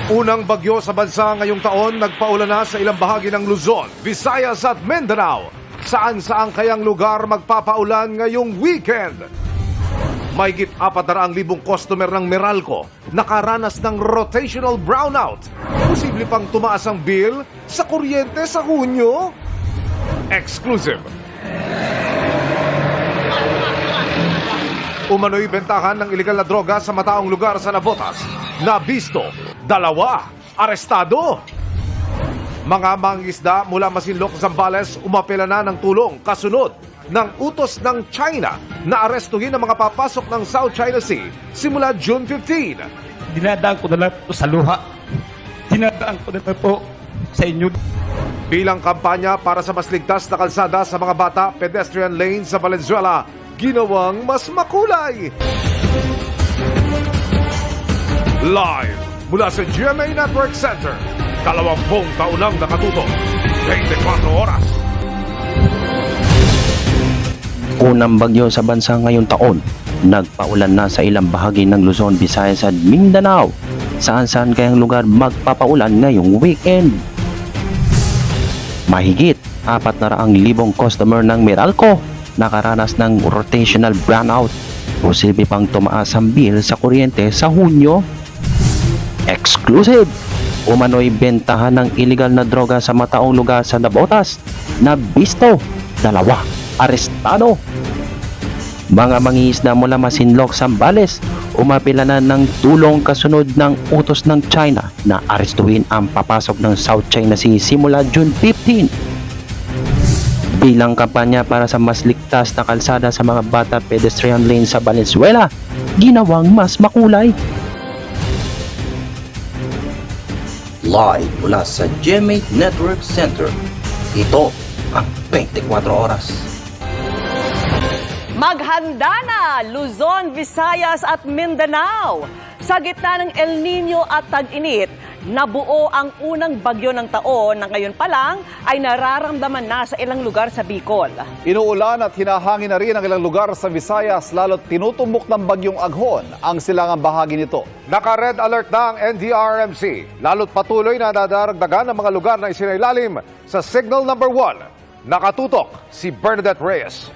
Unang bagyo sa bansa ngayong taon nagpaulan na sa ilang bahagi ng Luzon, Visayas at Mindanao. Saan-saan kayang lugar magpapaulan ngayong weekend? Mahigit 400,000 customer ng Meralco nakaranas ng rotational brownout. Posible pang tumaas ang bill sa kuryente sa Hunyo? Exclusive. Umano'y bentahan ng ilegal na droga sa mataong lugar sa Navotas. Nabisto, 2, arestado. Mga mangingisda mula Masinloc, Zambales umapela na ng tulong kasunod ng utos ng China na arestuhin ang mga papasok ng South China Sea simula June 15. Dinadaan ko na lang po sa luha. Dinadaan ko na lang po sa inyo. Bilang kampanya para sa mas ligtas na kalsada sa mga bata, pedestrian lane sa Valenzuela, ginawang mas makulay. Live mula sa GMA Network Center, 20 taonang nakatutok, 24 oras. Unang bagyo sa bansa ngayong taon, nagpaulan na sa ilang bahagi ng Luzon, Visayas at Mindanao. Saan-saan kayang lugar magpapaulan ngayong weekend? Mahigit 400,000 customer ng Meralco nakaranas ng rotational brownout. Posible pang tumaas ang bill sa kuryente sa Hunyo. Exclusive. Umano'y bentahan ng illegal na droga sa mataong lugar sa Navotas. Nabisto, 2, arestado. Mga mangingisda mula Masinloc, Zambales umapila na ng tulong kasunod ng utos ng China na arestuhin ang papasok ng South China Sea simula June 15. Bilang kampanya para sa mas ligtas na kalsada sa mga bata, pedestrian lane sa Valenzuela, ginawang mas makulay. Live mula sa GMA Network Center, ito ang 24 oras. Maghanda na Luzon, Visayas at Mindanao. Sa gitna ng El Nino at tag-init, nabuo ang unang bagyo ng taon na ngayon pa lang ay nararamdaman na sa ilang lugar sa Bicol. Inuulan at hinahangin na rin ang ilang lugar sa Visayas lalo't tinutumbok ng bagyong Aghon ang silangang bahagi nito. Naka-red alert na ang NDRRMC, lalo't patuloy na nadaragdagan ang mga lugar na isinailalim sa Signal Number 1. Nakatutok si Bernadette Reyes.